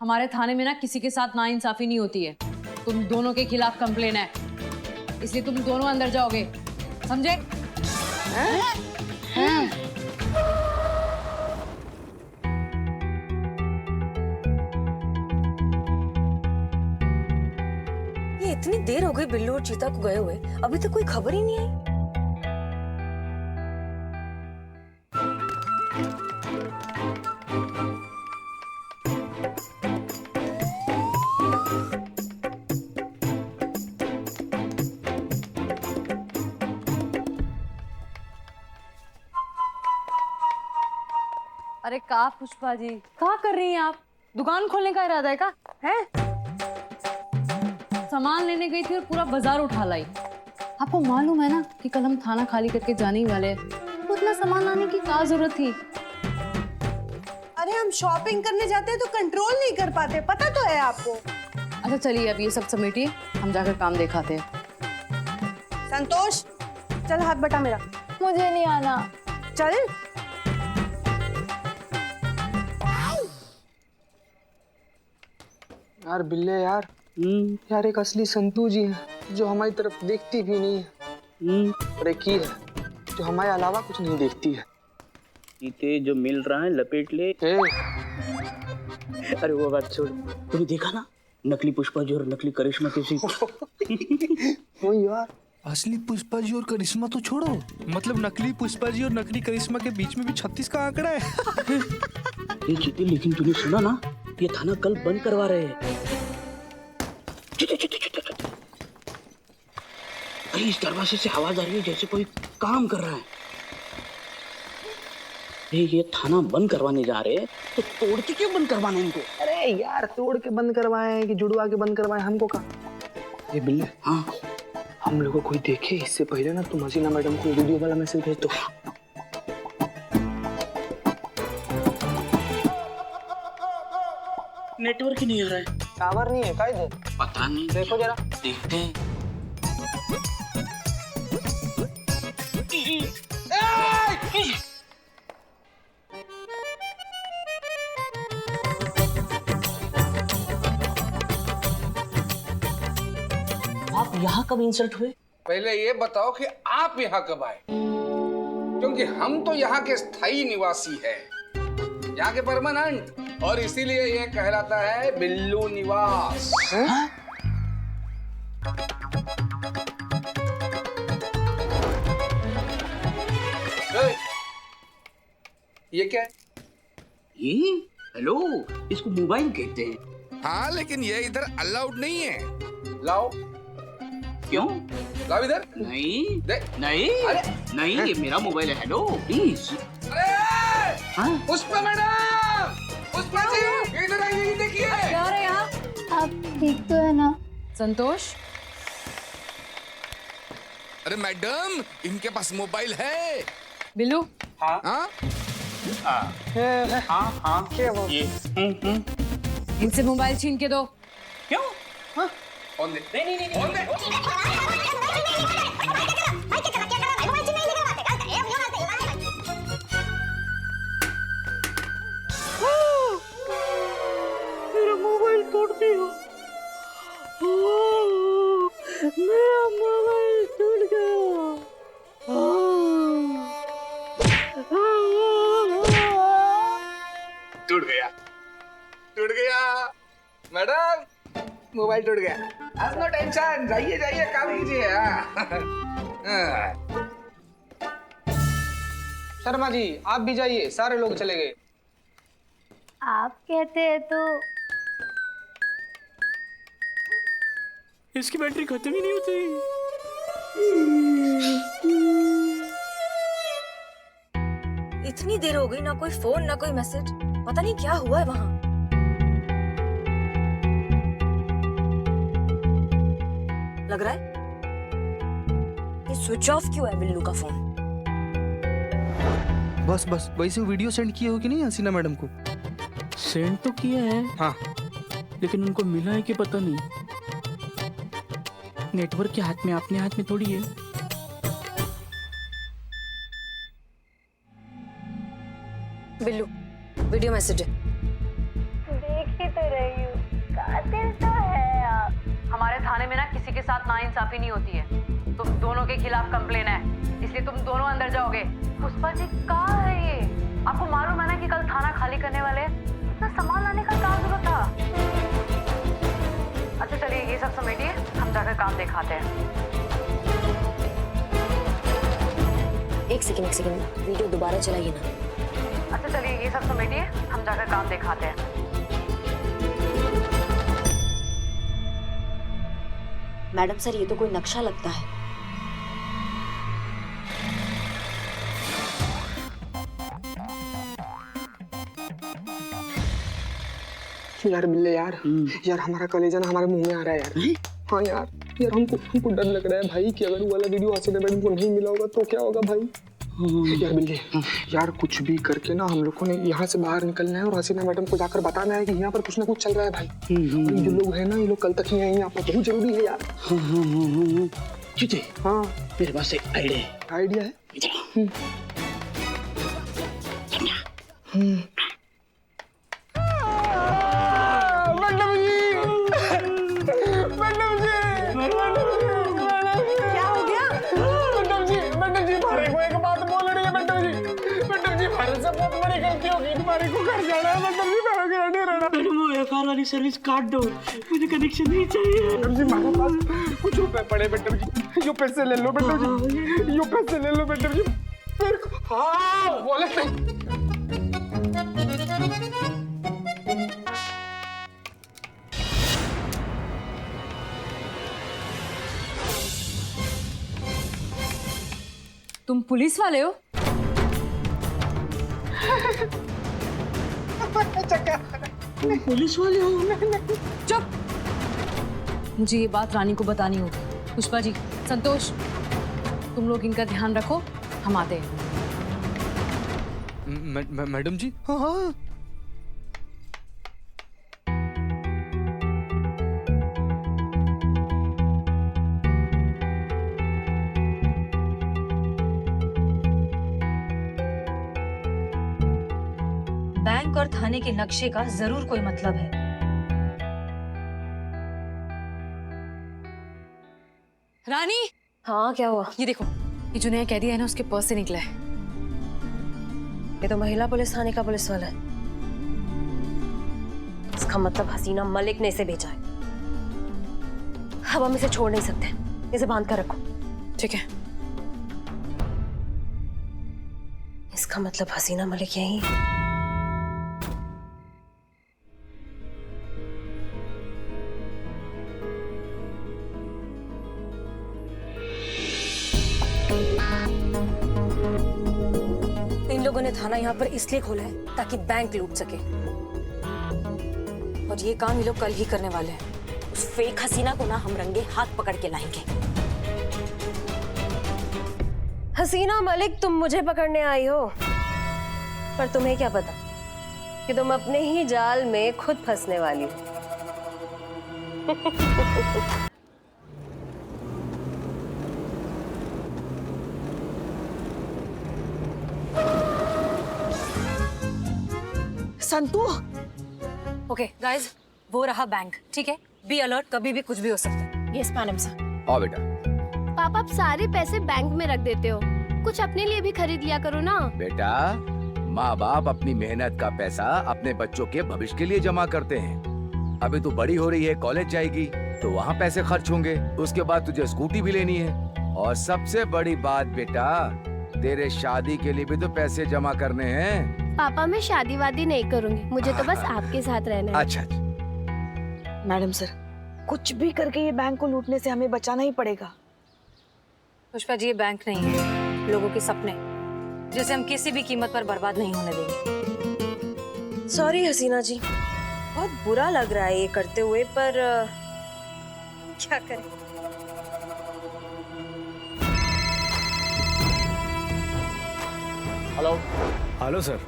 हमारे थाने में ना किसी के साथ नाइंसाफी नहीं होती है। तुम दोनों के खिलाफ कंप्लेन है, इसलिए तुम दोनों अंदर जाओगे, समझे? ये इतनी देर हो गई बिल्लू और चीता को गए हुए, अभी तक कोई खबर ही नहीं आई। अरे का पुष्पा जी, क्या कर रही हैं आप? दुकान खोलने का इरादा है का? है? सामान लेने गई थी और पूरा बाजार उठा लाई। आपको मालूम है ना कि कल हम थाना खाली करके जाने ही वाले हैं। तो उतना सामान लाने की क्या जरूरत थी? अरे हम शॉपिंग करने जाते हैं तो कंट्रोल नहीं कर पाते, पता तो है आपको। अच्छा चलिए अब ये सब समेटिए, हम जाकर काम दिखाते हैं। संतोष, चल हाथ बटा मेरा। मुझे नहीं आना। चल। यार बिल्ले यार, यार एक असली संतू जी है जो हमारी तरफ देखती भी नहीं है, और एक ही है जो हमारे अलावा कुछ नहीं देखती है। इते जो मिल रहा है लपेट ले। अरे वो बात छोड़, तूने देखा ना नकली पुष्पा जी और नकली करिश्मा कैसी? वो यार असली पुष्पा जी और करिश्मा तो छोड़ो, मतलब नकली पुष्पा जी और नकली करिश्मा के बीच में भी 36 का आंकड़ा है। ये चीते, लेकिन तूने सुना ना, ये थाना कल बंद करवा रहे हैं। कहीं इस दरवाजे से आवाज आ रही है जैसे कोई काम कर रहा है। ये थाना बंद करवाने जा रहे हैं, तो तोड़ के क्यों बंद करवाना इनको? अरे यार तोड़ के बंद करवाए कि जुड़वा के बंद करवाए, हमको कहा। ये बिल्ले, हाँ हम लोगों को कोई देखे इससे पहले ना तुम हसीना मैडम को वीडियो वाला मैसेज भेज दो। नेटवर्क ही नहीं आ रहा है। टावर नहीं है का इधर? पता नहीं, देखो जरा। देखते हैं। आप यहाँ कब इंसल्ट हुए? पहले ये बताओ कि आप यहाँ कब आए, क्योंकि हम तो यहाँ के स्थायी निवासी हैं, यहाँ के परमानेंट, और इसीलिए ये कहलाता है बिल्लू निवास। ये क्या है? ये हेलो, इसको मोबाइल कहते हैं। हाँ लेकिन ये इधर अलाउड नहीं है। लाओ। क्यों? लाओ इधर। नहीं दे। नहीं, अरे नहीं, ये मेरा मोबाइल है। Hello please. अरे हाँ? पुष्पा मैडम, पुष्पा जी इधर आइए, देखिए। क्या हो रहा है यहाँ? आप ठीक तो है ना? संतोष, अरे मैडम, इनके पास मोबाइल है। बिल्लू, हाँ? हाँ ये इनसे मोबाइल छीन के दो। क्यों? फोन दे। नहीं। फोन दे। मेरा मोबाइल तोड़ दिया। मेरा मोबाइल टूट गया। टूट गया मैडम, मोबाइल टूट गया। आज नो टेंशन, जाइए काम कीजिए। शर्मा जी आप भी जाइए, सारे लोग चले गए। आप कहते हैं तो इसकी बैटरी खत्म ही नहीं होती। इतनी देर हो गई, ना कोई फोन ना कोई मैसेज, पता नहीं क्या हुआ है वहां। लग रहा है ये स्विच ऑफ क्यों है बिल्लू का फोन? बस वैसे वीडियो सेंड किए हो कि नहीं हसीना मैडम को? सेंड तो किया है, हाँ, लेकिन उनको मिला है कि पता नहीं। नेटवर्क के हाथ में, अपने हाथ में थोड़ी है। बिल्लू वीडियो मैसेज है। देख ही तो रही थाने में ना किसी के साथ नाइंसाफी नहीं होती है। तुम दोनों के खिलाफ कंप्लेन है, इसलिए तुम दोनों अंदर जाओगे। पुष्पा जी कहाँ है ये? आपको मालूम है ना कि कल थाना खाली करने वाले हैं? इतना सामान लाने का क्या जरूरत था? अच्छा चलिए ये सब समेटिए, हम जाकर काम दिखाते हैं। एक सेकंड, वीडियो दोबारा चलाइए ना। अच्छा चलिए ये सब समेटिए, हम जाकर काम दिखाते हैं। मैडम सर, ये तो कोई नक्शा लगता है। यार बिल्ले यार, यार हमारा कलेजा ना हमारे मुंह में आ रहा है यार। हाँ यार हमको डर लग रहा है भाई कि अगर वो वाला वीडियो हसीना मैडम को नहीं मिला होगा तो क्या होगा भाई। यार बिल्ले यार, कुछ भी करके ना हम लोग को ने यहाँ से बाहर निकलना है और हसीना मैडम को जाकर बताना है कि यहाँ पर कुछ ना कुछ चल रहा है भाई। और ये लोग है ना, ये लोग कल तक ही आएंगे, यहाँ पर बहुत जरूरी है यार। चुचे, हाँ मेरे पास एक आइडिया है। क्या हो गया? मैडम जी हमारे को एक बात बोल रही है। मैडम जी हमारे से बहुत बड़ी गलती होगी, तुम्हारे को घर जाना है। मैडम जी मेरा घर नहीं रहना। मैडम वो एफआईआर वाली सर्विस काट दो, मुझे कनेक्शन नहीं चाहिए। मैडम जी हमारे पास कुछ रुपए पड़े। मैडम जी यो पैसे ले लो। मैडम जी यो पैसे ले लो। मैडम जी मेरे को हाँ बोले नहीं। तुम पुलिस वाले हो? तुम पुलिस वाले हो? चुप! मुझे ये बात रानी को बतानी होगी। पुष्पा जी, संतोष, तुम लोग इनका ध्यान रखो, हम आते हैं। मैडम जी, हाँ बैंक और थाने के नक्शे का जरूर कोई मतलब है। रानी, हाँ क्या हुआ? ये देखो, ये जो नया कैदी है ना, उसके पर्स से निकला है। ये तो महिला पुलिस थाने का पुलिस वाला है। इसका मतलब हसीना मलिक ने इसे भेजा है। अब हम इसे छोड़ नहीं सकते, इसे बांध कर रखो। ठीक है। इसका मतलब हसीना मलिक यही है। इन लोगों ने थाना यहाँ पर इसलिए खोला है ताकि बैंक लूट सके, और ये काम ये लोग कल ही करने वाले हैं। उस फेक हसीना को ना हम रंगे हाथ पकड़ के लाएंगे। हसीना मलिक, तुम मुझे पकड़ने आई हो, पर तुम्हें क्या पता कि तुम अपने ही जाल में खुद फंसने वाली हो। संतू, ओके गाइस, वो रहा बैंक, ठीक है? बी अलर्ट, कभी भी कुछ भी हो सकता है। Yes madam sir. आओ बेटा। पापा, आप सारे पैसे बैंक में रख देते हो, कुछ अपने लिए भी खरीद लिया करो ना। बेटा, माँ बाप अपनी मेहनत का पैसा अपने बच्चों के भविष्य के लिए जमा करते हैं। अभी तू बड़ी हो रही है, कॉलेज जाएगी तो वहाँ पैसे खर्च होंगे, उसके बाद तुझे स्कूटी भी लेनी है, और सबसे बड़ी बात बेटा, तेरे शादी के लिए भी तो पैसे जमा करने हैं। पापा, मैं शादी वादी नहीं करूंगी, मुझे तो बस आपके साथ रहना है। अच्छा। मैडम सर, कुछ भी करके ये बैंक को लूटने से हमें बचाना ही पड़ेगा। पुष्पा जी, ये बैंक नहीं है, लोगों के सपने, जिसे हम किसी भी कीमत पर बर्बाद नहीं होने देंगे। सॉरी हसीना जी, बहुत बुरा लग रहा है ये करते हुए, पर क्या करें। Hello sir.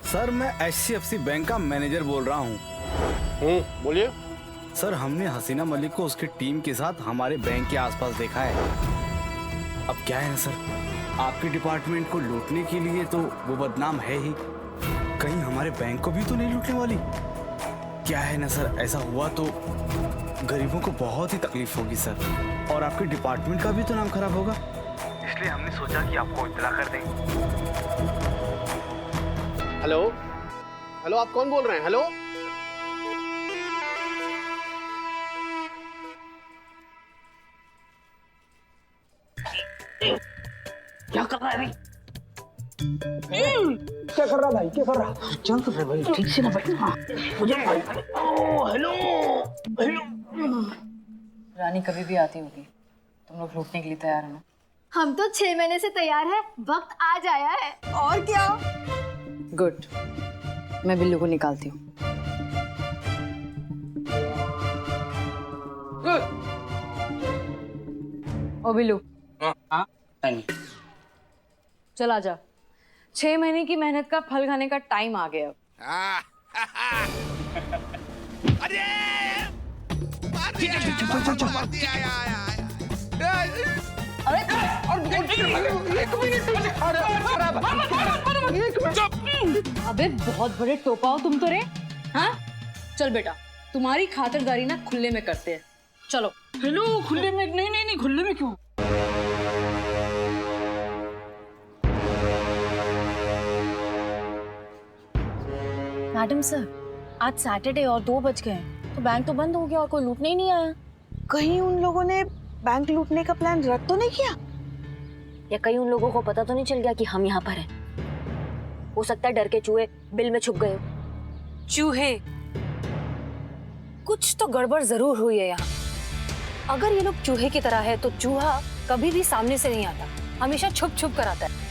सर, मैं HCFC बैंक का मैनेजर बोल रहा हूँ। बोलिए। सर, हमने हसीना मलिक को उसकी टीम के साथ हमारे बैंक के आसपास देखा है। अब क्या है ना सर, आपके डिपार्टमेंट को लूटने के लिए तो वो बदनाम है ही, कहीं हमारे बैंक को भी तो नहीं लूटने वाली। क्या है ना सर, ऐसा हुआ तो गरीबों को बहुत ही तकलीफ होगी सर, और आपके डिपार्टमेंट का भी तो नाम खराब होगा, इसलिए हमने सोचा कि आपको इत्तला कर दें। हेलो हेलो, आप कौन बोल रहे हैं? हेलो, क्या कर रहा है भाई? क्या कर रहा भाई, क्या कर रहा? चल तो भाई, ठीक से ना भाई। मुझे भाई, ओ हेलो हेलो। रानी कभी भी आती होगी, तुम लोग लूटने के लिए तैयार हो ना? हम तो 6 महीने से तैयार है, वक्त आज आया है। और क्या? गुड, मैं बिल्लू को निकालती हूँ। ओ बिल्लू, चल आजा। 6 महीने की मेहनत का फल खाने का टाइम आ गया। अबे बहुत बड़े टोपा हो तुम तो रे। हाँ चल बेटा, तुम्हारी खातिरदारी ना खुले में करते हैं, चलो। हेलो, खुले में? नहीं नहीं नहीं, खुले में क्यों? मैडम सर, आज सैटरडे और 2 बज गए, तो बैंक तो बंद हो गया और कोई लूटने ही नहीं आया। कहीं उन लोगों ने बैंक लूटने का प्लान रद्द तो नहीं किया? या कहीं उन लोगों को पता तो नहीं चल गया कि हम यहाँ पर हैं? हो सकता है डर के चूहे बिल में छुप गए हो। चूहे? कुछ तो गड़बड़ जरूर हुई है यहाँ। अगर ये लोग चूहे की तरह है तो चूहा कभी भी सामने से नहीं आता, हमेशा छुप छुप कर आता है।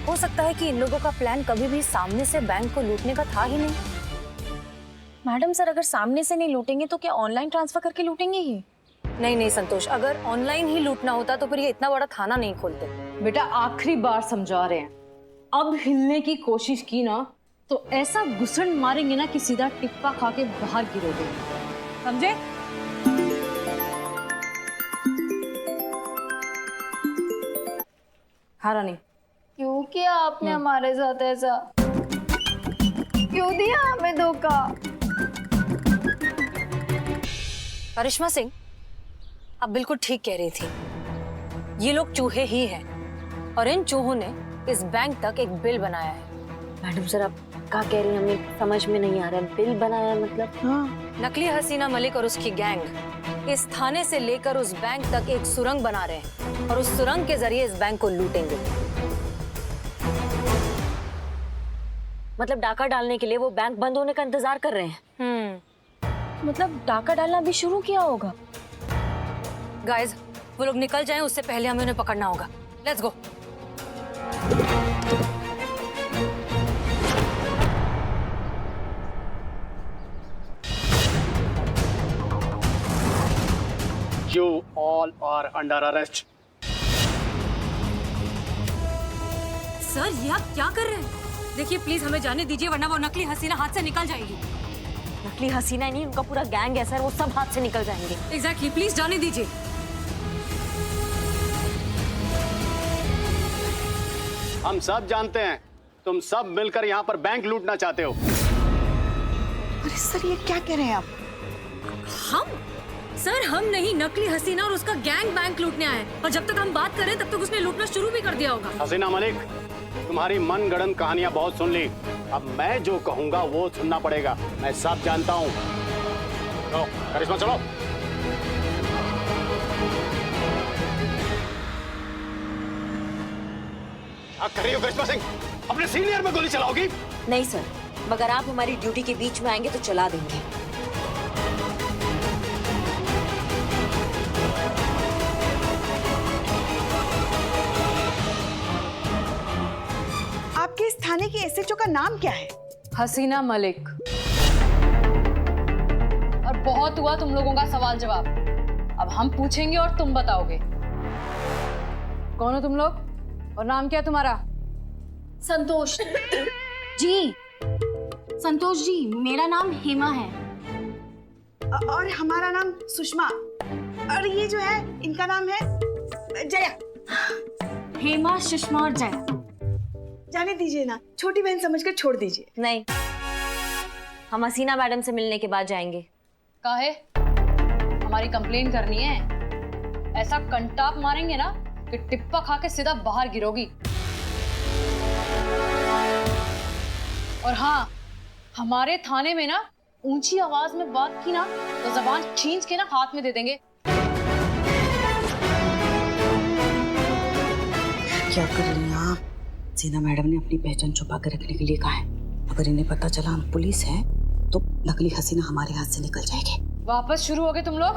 हो सकता है कि इन लोगों का प्लान कभी भी सामने से बैंक को लूटने का था ही नहीं। मैडम सर, अगर सामने से नहीं लूटेंगे तो क्या ऑनलाइन ट्रांसफर करके लूटेंगे ही? नहीं संतोष, अगर ऑनलाइन ही लूटना होता तो फिर ये इतना बड़ा थाना नहीं खोलते। बेटा आखिरी बार समझा रहे हैं, अब हिलने की कोशिश की ना तो ऐसा घुसड़ मारेंगे ना कि सीधा टिप्पा खा के बाहर गिरोगे, समझे? हाँ रानी, क्यों किया आपने हमारे साथ ऐसा? क्यों दिया हमें धोखा? करिश्मा सिंह, आप बिल्कुल ठीक कह रही थी। ये लोग चूहे ही हैं और इन चूहों ने इस बैंक तक एक बिल बनाया है। मैडम सर, आप क्या कह रही हैं? हमें समझ में नहीं आ रहा है। बिल बनाया मतलब? हाँ। नकली हसीना मलिक और उसकी गैंग इस थाने से लेकर उस बैंक तक एक सुरंग बना रहे हैं और उस सुरंग के जरिए इस बैंक को लूटेंगे। मतलब डाका डालने के लिए वो बैंक बंद होने का इंतजार कर रहे हैं। मतलब डाका डालना भी शुरू किया होगा। गाइस, वो लोग निकल जाएं उससे पहले हमें उन्हें पकड़ना होगा। Let's go. You all are under arrest. Sir, ये आप क्या कर रहे हैं? देखिए प्लीज हमें जाने दीजिए, वरना वो नकली हसीना हाथ से निकल जाएगी। नकली हसीना नहीं, उनका पूरा गैंग है सर, वो सब हाथ से निकल जाएंगे। एग्जैक्टली, प्लीज जाने दीजिए। हम सब जानते हैं तुम सब मिलकर यहाँ पर बैंक लूटना चाहते हो। अरे सर, ये क्या कह रहे हैं आप? हम? सर, हम नहीं, नकली हसीना और उसका गैंग बैंक लूटने आए हैं। और जब तक हम बात करें तब तक उसने लूटना शुरू भी कर दिया होगा। हसीना मलिक, तुम्हारी मनगढ़ंत कहानियां बहुत सुन ली, अब मैं जो कहूंगा वो सुनना पड़ेगा। मैं सब जानता हूँ। चलो करिश्मा, चलो। क्या कर रही हो करिश्मा सिंह? अपने सीनियर में गोली चलाओगी? नहीं सर, मगर आप हमारी ड्यूटी के बीच में आएंगे तो चला देंगे। आपके इस थाने की एसएचओ का नाम क्या है? हसीना मलिक। और बहुत हुआ तुम लोगों का सवाल जवाब, अब हम पूछेंगे और तुम बताओगे। कौन हो तुम लोग और नाम क्या है तुम्हारा? संतोष जी। संतोष जी, मेरा नाम हेमा है। और हमारा नाम सुषमा। और ये जो है, इनका नाम है जया। हेमा, सुषमा और जया। जाने दीजिए ना, छोटी बहन समझकर छोड़ दीजिए। नहीं, हम हसीना मैडम से मिलने के बाद जाएंगे। काहे? हमारी कंप्लेन करनी है? ऐसा कंटाप मारेंगे ना कि टिप्पा खा के सीधा बाहर गिरोगी। और हाँ, हमारे थाने में ना ऊंची आवाज में बात की ना तो जबान खींच के ना हाथ में दे देंगे। क्या कर रही हैं आप? हसीना मैडम ने अपनी पहचान छुपा कर रखने के लिए कहा है। अगर इन्हें पता चला हम पुलिस हैं तो नकली हसीना हमारे हाथ से निकल जाएगी। वापस शुरू हो गए तुम लोग?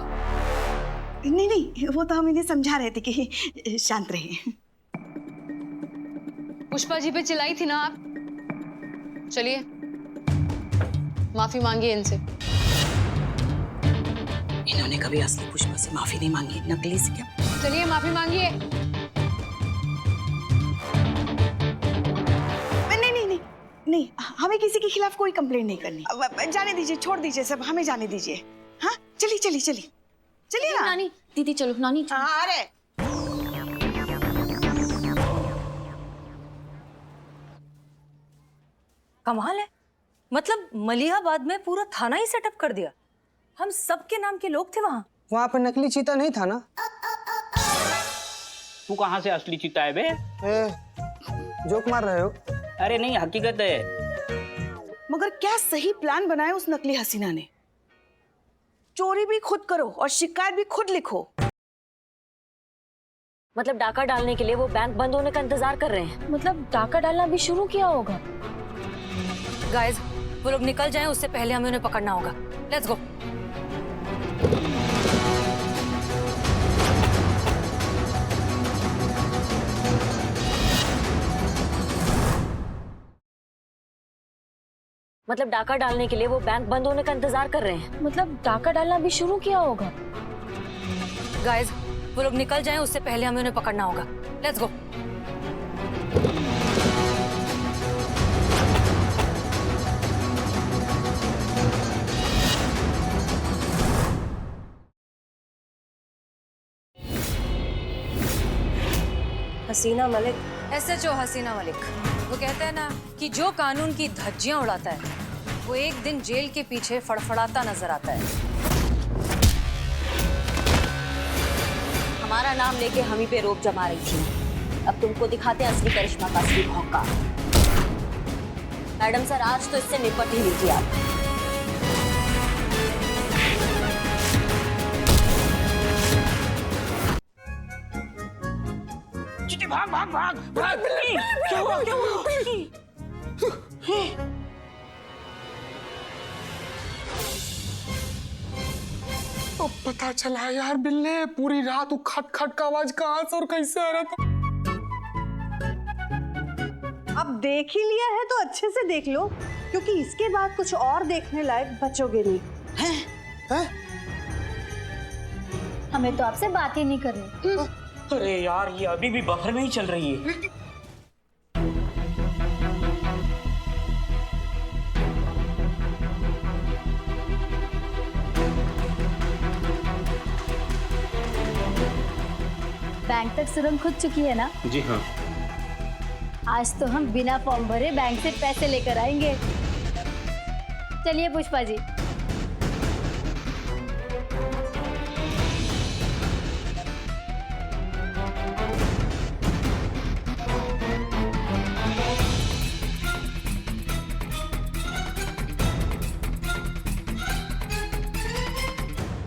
नहीं नहीं, वो तो हम इन्हें समझा रहे थे कि शांत रहिए। पुष्पा जी पे चिल्लाई थी ना आप? चलिए माफी मांगिए इनसे। इन्होंने कभी असली पुष्पा से माफी नहीं मांगी, नकली से क्या। चलिए माफी मांगिए। नहीं, हमें किसी के खिलाफ कोई कंप्लेंट नहीं करनी। जाने दीजिए, छोड़ दीजिए सब, हमें जाने दीजिए। हाँ चलिए चलिए चलिए चलिए ना। नानी, दीदी चलो, नानी चलो। हाँ, अरे कमाल है, मतलब मलिहाबाद में पूरा थाना ही सेटअप कर दिया। हम सबके नाम के लोग थे वहाँ। वहाँ पर नकली चीता नहीं था ना? तू कहाँ से असली चीता है बे? जोक मार रहे हो? अरे नहीं, हकीकत है। मगर क्या सही प्लान बनाया उस नकली हसीना ने। चोरी भी खुद करो और शिकायत भी खुद लिखो। मतलब डाका डालने के लिए वो बैंक बंद होने का इंतजार कर रहे हैं। मतलब डाका डालना भी शुरू किया होगा। गाइस, वो लोग निकल जाएं उससे पहले हमें उन्हें पकड़ना होगा। Let's go. मतलब डाका डालने के लिए वो बैंक बंद होने का इंतजार कर रहे हैं। मतलब डाका डालना भी शुरू किया होगा। गाइस, वो लोग निकल जाएं उससे पहले हमें उन्हें पकड़ना होगा। Let's go. Hasina Malik. SHO हसीना मलिक। वो कहते हैं ना कि जो कानून की धज्जियां उड़ाता है वो एक दिन जेल के पीछे फड़फड़ाता नजर आता है। हमारा नाम लेके हम ही पे रोक जमा रही थी। अब तुमको दिखाते हैं असली करिश्मा का असली भौंका। मैडम सर, आज तो इससे निपट ही लीजिए आप। भाग भाग भाग भाग। क्या हुआ क्या हुआ? तो पता चला यार बिल्ले, पूरी रात वो खट खट का आवाज कहाँ से और कैसे आ रहा था। अब देख ही लिया है तो अच्छे से देख लो, क्योंकि इसके बाद कुछ और देखने लायक बचोगे नहीं। हैं? हमें तो आपसे बात ही नहीं करनी। अरे यार, ये अभी भी बफर में ही चल रही है। बैंक तक सुरंग खुद चुकी है ना? जी हाँ। आज तो हम बिना फॉर्म भरे बैंक से पैसे लेकर आएंगे। चलिए पुष्पा जी।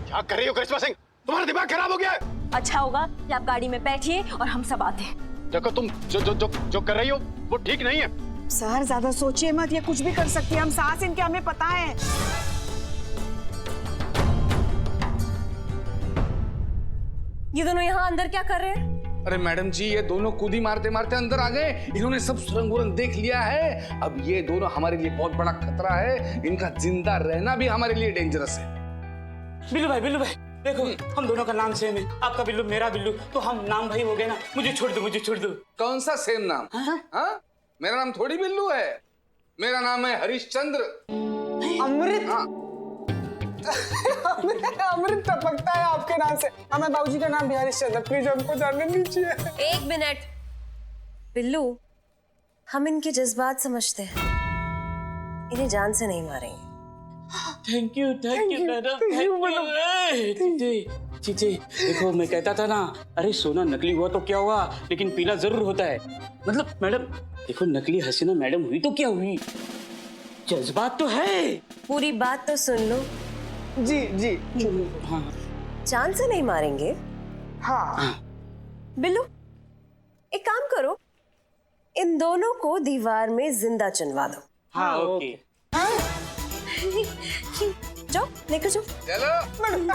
क्या कर रही हो करिश्मा सिंह? तुम्हारा दिमाग खराब हो गया है? अच्छा होगा कि आप गाड़ी में बैठिए और हम सब आते हैं। देखो, तुम जो कर रही हो वो ठीक नहीं है। सर ज्यादा सोचिए मत, ये कुछ भी कर सकती है। हम सास इनके, हमें पता है। ये दोनों यहाँ अंदर क्या कर रहे हैं? अरे मैडम जी, ये दोनों कूदी मारते मारते अंदर आ गए। इन्होंने सब सुरंग वुरंग देख लिया है। अब ये दोनों हमारे लिए बहुत बड़ा खतरा है। इनका जिंदा रहना भी हमारे लिए डेंजरस है। बिल्लू भाई देखो, हम दोनों का नाम सेम है। आपका बिल्लू, मेरा बिल्लू, तो हम नाम भाई हो गए ना। मुझे छोड़ दो। कौन सा सेम नाम? हाँ? मेरा नाम थोड़ी बिल्लू है। मेरा नाम है हरिश्चंद्र। अमृत। हाँ। अमृत टपकता है आपके नाम से। हमें बाबूजी का नाम भी हरिश्चंद्र। प्लीज हमको जानने दीजिए। एक मिनट बिल्लू, हम इनके जज्बात समझते हैं। इन्हें जान से नहीं मारेंगे। Thank you madam, thank you. चीचे देखो, मैं कहता था ना, अरे सोना नकली हुआ तो क्या हुआ, लेकिन पीला जरूर होता है। मतलब मैडम देखो, नकली हसीना मैडम हुई तो क्या हुई, जज्बात तो है। पूरी बात तो सुन लो। जी हाँ चांद से नहीं मारेंगे। हाँ बिल्लू, एक काम करो, इन दोनों को दीवार में जिंदा चुनवा दो। हाँ ओके। जाओ लेकर जाओ। चलो मैडम